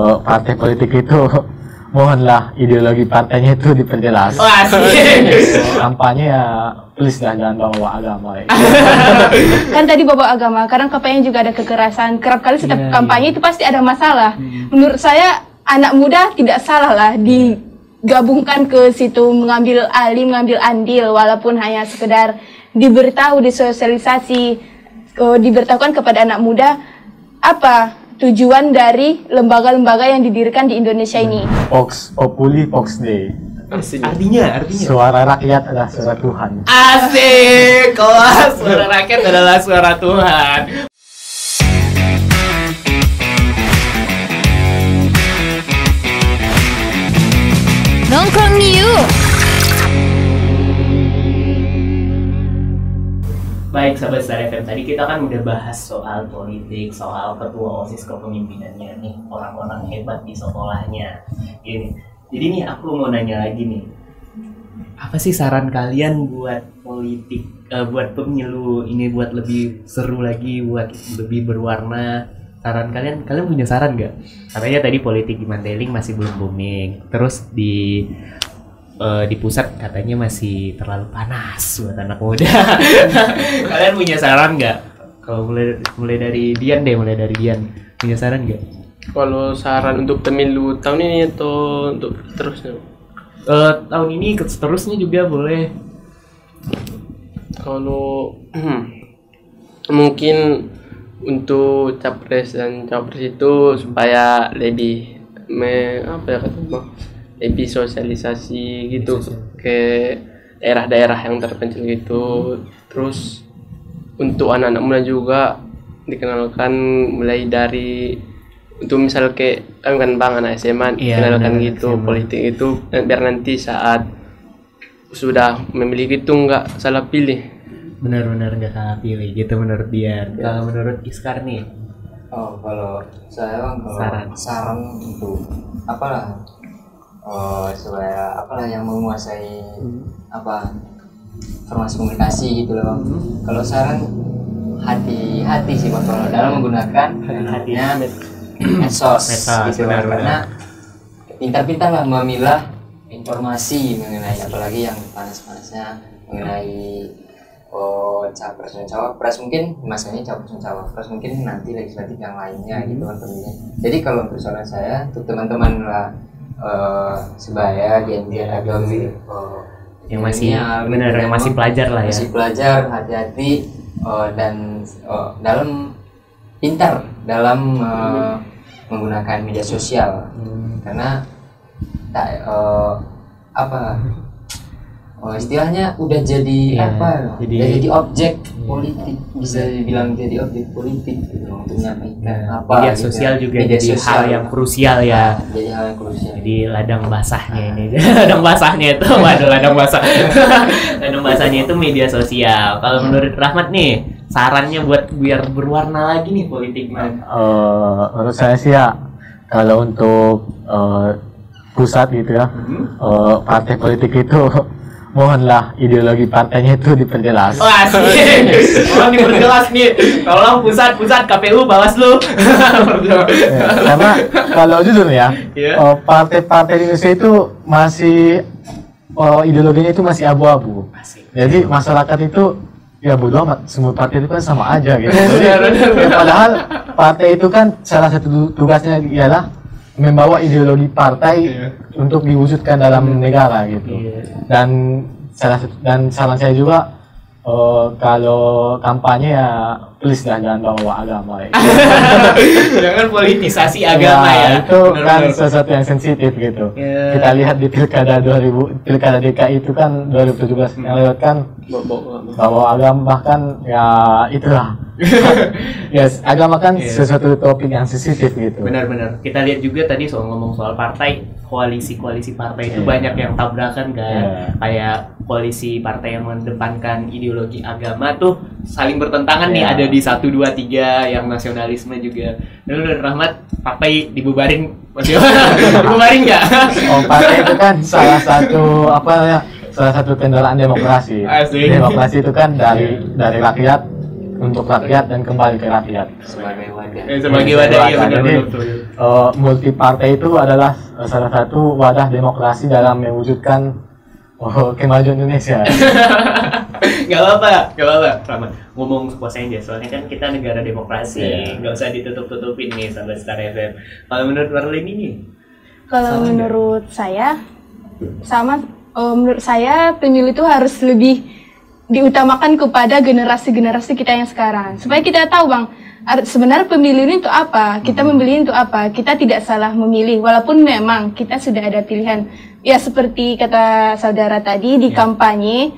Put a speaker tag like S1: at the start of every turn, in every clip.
S1: Partai politik itu mohonlah ideologi partainya itu diperjelas.
S2: Oh, asik.
S1: Kampanye ya please dah jangan bawa agama.
S3: Kan tadi bawa agama, kadang kampanye juga ada kekerasan. Kerap kali setiap kampanye itu pasti ada masalah. Menurut saya anak muda tidak salah lah digabungkan ke situ mengambil alih, mengambil andil, walaupun hanya sekedar diberitahu, disosialisasi, diberitahukan kepada anak muda apa tujuan dari lembaga-lembaga yang didirikan di Indonesia ini.
S1: Vox Populi Vox Dei.
S2: Artinya
S1: Suara rakyat adalah suara Tuhan.
S2: asik. Kelas suara rakyat adalah suara Tuhan.
S4: Nongkrong yuk.
S2: Baik sahabat Star FM, tadi kita kan udah bahas soal politik, soal ketua OSIS kepemimpinannya nih, orang-orang hebat di sekolahnya. Gini. Jadi nih aku mau nanya lagi nih. Apa sih saran kalian buat politik, buat pemilu ini buat lebih seru lagi, buat lebih berwarna? Saran kalian punya saran nggak? Katanya tadi politik di Mandailing masih belum booming. Terus di pusat katanya masih terlalu panas buat anak muda. Kalian punya saran nggak? Kalau mulai dari Dian deh, punya saran nggak?
S5: Kalau saran untuk pemilu tahun ini atau untuk terusnya?
S2: Tahun ini seterusnya juga boleh.
S5: Kalau mungkin untuk capres dan cawapres itu supaya lebih lebih sosialisasi gitu ke daerah-daerah yang terpencil gitu. Terus untuk anak-anak muda juga dikenalkan mulai dari untuk misal kan bang anak SMA kenalkan gitu SMA. Politik itu biar nanti saat sudah memilih itu nggak salah pilih.
S2: Benar-benar nggak salah pilih gitu menurut dia. Kalau menurut Iskar nih?
S6: Oh, kalau saya bang, saran untuk apalah supaya apalah yang menguasai informasi komunikasi gitu loh bang. Kalau saran hati-hati sih bang kalau dalam menggunakan medsos gitu bang, karena pintar-pintar lah memilah informasi mengenai apalagi yang panas-panasnya mengenai capres dan cawapres, mungkin masanya capres dan cawapres, mungkin nanti legislatif yang lainnya gitu kan pemilih. Jadi kalau persoalan saya untuk teman-teman lah sebaya Gen-Z atau
S2: yang masih benar yang masih pelajar lah ya.
S6: Masih pelajar, hati-hati dan dalam pintar dalam menggunakan media sosial. Karena istilahnya udah jadi jadi objek politik, bisa dibilang jadi objek politik gitu untuk menyampaikan
S2: media sosial gitu. Juga media jadi sosial, hal yang krusial ya.
S6: Jadi hal yang krusial.
S2: Jadi ladang basahnya ini. Ladang basahnya itu ladang basah. Ladang basahnya itu media sosial. Kalau menurut Rahmat nih, sarannya buat biar berwarna lagi nih politik
S1: menurut saya sih ya, kalau untuk pusat gitu ya, partai politik itu mohonlah ideologi partainya itu diperjelas.
S2: Oh, asik. Mohon diperjelas nih. Tolong pusat KPU Bawaslu.
S1: Karena kalau jujur ya, partai-partai di Indonesia itu masih ideologinya itu masih abu-abu. Jadi masyarakat itu ya bodo amat, semua partai itu kan sama aja gitu. Jadi padahal partai itu kan salah satu tugasnya ialah membawa ideologi partai untuk diwujudkan dalam negara gitu. Dan saran saya juga kalau kampanye ya please jangan bawa agama.
S2: Jangan politisasi agama ya.
S1: Itu kan sesuatu yang sensitif gitu. Kita lihat di pilkada DKI itu kan 2017 yang lewat kan bawa agama, bahkan ya itulah. Agama kan sesuatu topik yang sensitif gitu.
S2: Benar-benar. Kita lihat juga tadi ngomong soal partai, koalisi partai itu banyak yang tabrakan kan. Kayak koalisi partai yang mendepankan ideologi agama tuh saling bertentangan nih, ada di 1, 2, 3 yang nasionalisme juga. Dan menurut Rahmat, partai dibubarin dibubarin nggak?
S1: Partai itu kan salah satu kendaraan demokrasi.
S2: Asik.
S1: Demokrasi itu kan dari rakyat untuk rakyat dan kembali ke rakyat.
S6: Sebagai wadah.
S2: Sebagai wadah, iya benar.
S1: Jadi multi partai itu adalah salah satu wadah demokrasi dalam mewujudkan kemajuan Indonesia.
S2: Gak apa-apa, Rahmat. Ngomong sepuasnya aja, soalnya kan kita negara demokrasi, nggak usah ditutup-tutupin nih sahabat Star FM. Kalau menurut Marlene ini?
S3: Kalau menurut saya, menurut saya pemilu itu harus lebih diutamakan kepada generasi-generasi kita yang sekarang. Supaya kita tahu Bang, sebenarnya pemilu ini untuk apa? Kita memilih untuk apa? Kita tidak salah memilih, walaupun memang kita sudah ada pilihan. Ya seperti kata saudara tadi di kampanye,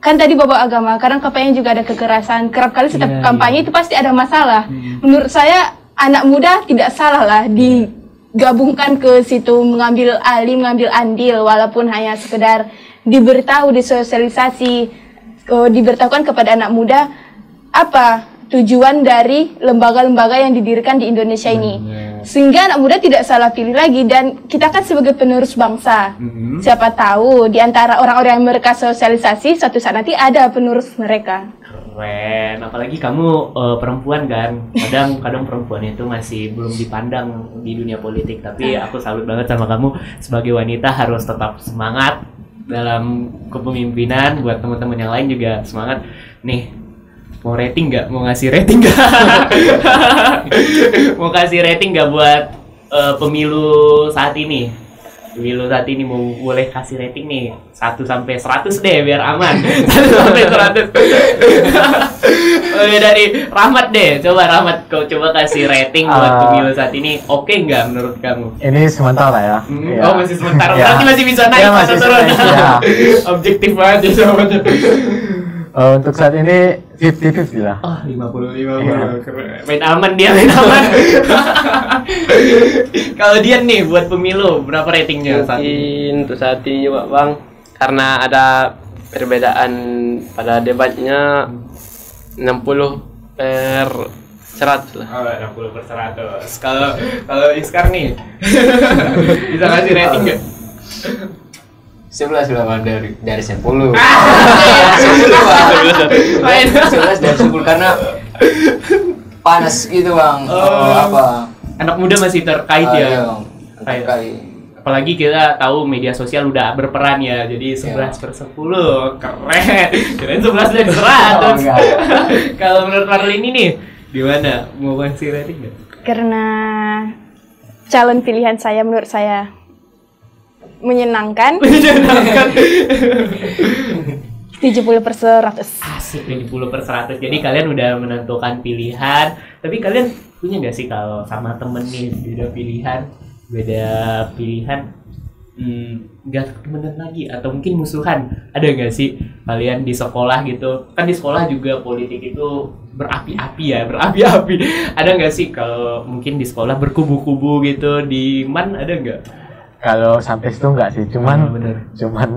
S3: kan tadi bawa agama, kadang kampanye juga ada kekerasan. Kerap kali setiap kampanye itu pasti ada masalah. Menurut saya anak muda tidak salah lah digabungkan ke situ, mengambil alih, mengambil andil, walaupun hanya sekedar diberitahu, disosialisasi, diberitahukan kepada anak muda apa tujuan dari lembaga-lembaga yang didirikan di Indonesia ini. Sehingga anak muda tidak salah pilih lagi, dan kita kan sebagai penerus bangsa. Siapa tahu di antara orang-orang yang mereka sosialisasi suatu saat nanti ada penerus mereka.
S2: Keren, apalagi kamu perempuan kan. Kadang perempuan itu masih belum dipandang di dunia politik, tapi aku salut banget sama kamu sebagai wanita harus tetap semangat dalam kepemimpinan. Buat teman-teman yang lain juga semangat. Nih, mau rating nggak? Mau ngasih rating nggak? Mau kasih rating nggak buat pemilu saat ini? Pemilu saat ini boleh kasih rating nih 1 sampai 100 deh biar aman. 1 sampai 100. Dari Rahmat deh, coba Rahmat kau coba kasih rating buat pemilu saat ini. Oke nggak menurut kamu?
S1: Ini sementara ya.
S2: Oh masih sementara, berarti masih bisa naik atau turun. Objektif banget ya sahabatnya.
S1: Untuk saat ini 50-50 lah.
S2: 50-50. Keren. Main aman dia, main aman. Kalau dia nih buat pemilu berapa ratingnya saat ini?
S5: Untuk saat ini juga Bang, karena ada perbedaan pada debatnya 60/100 lah.
S2: 60/100. Kalau Iskar nih bisa kasih rating nggak?
S6: 11 lah dari 10. 11 dari 10 karena panas gitu Bang. Apa?
S2: Anak muda masih terkait ya.
S6: Iya, terkait.
S2: Apalagi kita tahu media sosial udah berperan ya. Jadi 11/10 keren 11 dari 100. Kalau menurut Marlene nih gimana? Mau kasih rating nggak?
S3: Karena calon pilihan saya menurut saya menyenangkan. 70/100.
S2: Asik, 70/100. Jadi kalian udah menentukan pilihan. Tapi kalian punya nggak sih kalau sama temen nih beda pilihan nggak temenan lagi atau mungkin musuhan? Ada nggak sih kalian di sekolah gitu? Kan di sekolah juga politik itu berapi-api. Ada nggak sih kalau mungkin di sekolah berkubu-kubu gitu? Di Man ada nggak?
S1: Kalau sampai situ enggak sih, cuman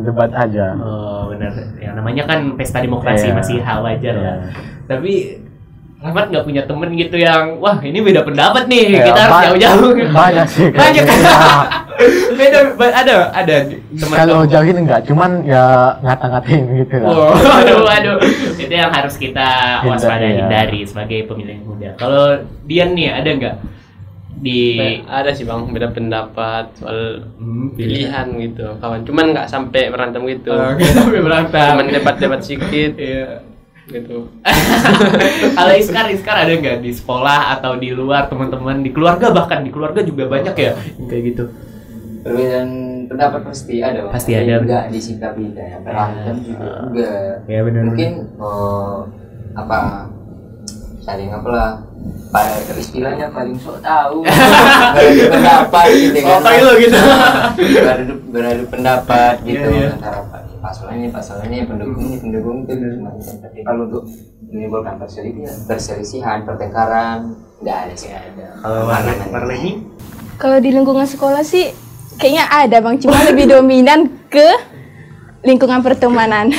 S1: debat aja.
S2: Oh benar, yang namanya kan pesta demokrasi masih hal wajar lah. Tapi Rahmat nggak punya temen gitu yang wah ini beda pendapat nih, kita harus jauh-jauh.
S1: Banyak sih.
S2: Banyak. Ada teman.
S1: Kalau jauhin enggak, cuman ya ngata-ngatain gitu lah.
S2: Waduh, itu yang harus kita waspadai dari sebagai pemilih muda. Kalau Dian nih ada nggak?
S5: Ada sih Bang, beda pendapat soal pilihan gitu kawan, cuman nggak sampai berantem gitu. Cuman debat-debat sedikit gitu.
S2: Kalau Iskar ada nggak di sekolah atau di luar teman-teman, di keluarga, bahkan di keluarga juga banyak ya yang kayak gitu?
S6: Perbedaan pendapat pasti ada Bang.
S2: Pasti ada.
S6: Enggak disikapi ya, berantem juga enggak.
S2: Ya benar.
S6: Mungkin saling apalah, istilahnya paling sok tahu, beradu pendapat gitu kan.
S2: Gitu.
S6: beradu pendapat gitu antara pasal ini pendukung itu semacam. Tapi kalau untuk menimbulkan perselisihan, pertengkaran, nggak ada sih.
S2: Kalau Marlene?
S3: Kalau di lingkungan sekolah sih kayaknya ada Bang, cuma lebih dominan ke lingkungan pertemanan.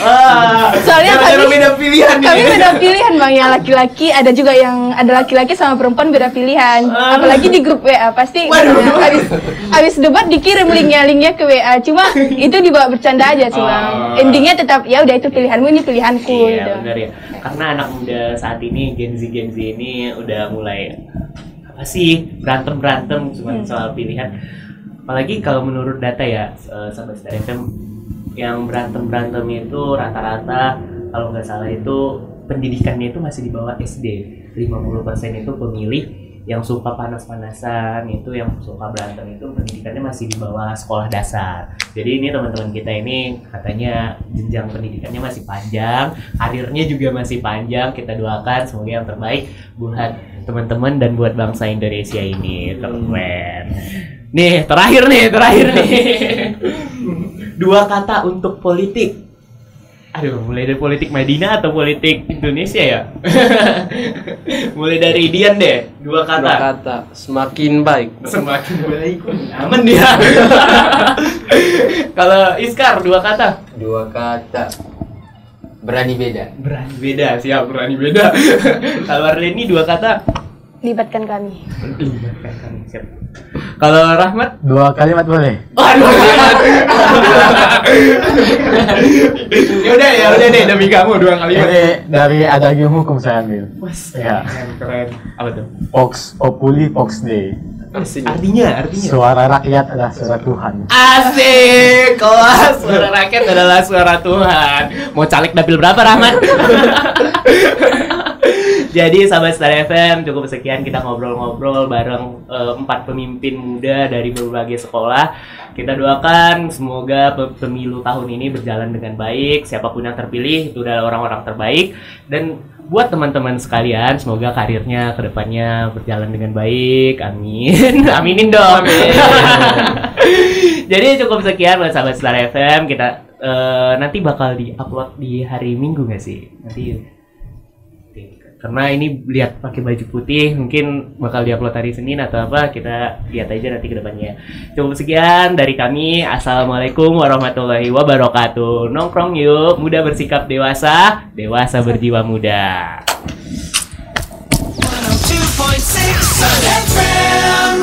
S2: Soalnya kami beda pilihan.
S3: Kami beda pilihan bang, yang laki-laki ada juga yang ada laki-laki sama perempuan beda pilihan. Apalagi di grup WA pasti habis debat dikirim linknya ke WA. Cuma itu dibawa bercanda aja sih bang. Endingnya tetap ya udah itu pilihanmu, ini pilihanku.
S2: Iya
S3: gitu.
S2: benar ya. Karena anak muda saat ini Gen Z ini udah mulai apa sih berantem cuma soal pilihan. Apalagi kalau menurut data ya Sahabat Star FM, yang berantem itu rata-rata kalau nggak salah itu pendidikannya itu masih di bawah SD. 50% itu pemilih yang suka panas-panasan, itu yang suka berantem itu pendidikannya masih di bawah sekolah dasar. Jadi ini teman-teman kita ini katanya jenjang pendidikannya masih panjang, karirnya juga masih panjang. Kita doakan semoga yang terbaik buat teman-teman dan buat bangsa Indonesia ini. Keren. Nih, terakhir nih. Dua kata untuk politik. Aduh, mulai dari politik Madinah atau politik Indonesia ya? Mulai dari Dian deh, dua kata.
S5: Semakin baik.
S2: Semakin baik. Aman dia. Kalau Iskar, dua kata.
S6: Berani beda.
S2: Berani beda, siap berani beda. Kalau Arleni dua kata.
S3: Libatkan kami.
S2: Libatkan kami, siap. Kalau Rahmat?
S1: Dua kalimat boleh?
S2: Aduh, ya udah deh demi kamu dua kalimat.
S1: Ini dari Adagium Hukum saya ambil. Ya.
S2: Keren. Apa tuh?
S1: Vox Populi Vox Dei.
S2: Artinya.
S1: Suara rakyat adalah suara Tuhan.
S2: Asik, kelas suara rakyat adalah suara Tuhan. Mau caleg dapil berapa, Rahmat? Jadi sahabat Star FM, cukup sekian kita ngobrol-ngobrol bareng 4 pemimpin muda dari berbagai sekolah. Kita doakan semoga pemilu tahun ini berjalan dengan baik. Siapapun yang terpilih itu adalah orang-orang terbaik. Dan buat teman-teman sekalian, semoga karirnya kedepannya berjalan dengan baik. Amin. Aminin dong. Amin. Jadi cukup sekian buat sahabat Star FM. Kita nanti bakal di-upload di hari Minggu nggak sih? Nanti. Karena ini lihat pakai baju putih, mungkin bakal diupload hari Senin atau apa, kita lihat aja nanti ke depannya. Cukup sekian dari kami. Assalamualaikum warahmatullahi wabarakatuh. Nongkrong yuk, muda bersikap dewasa, dewasa berjiwa muda. 102.6 FM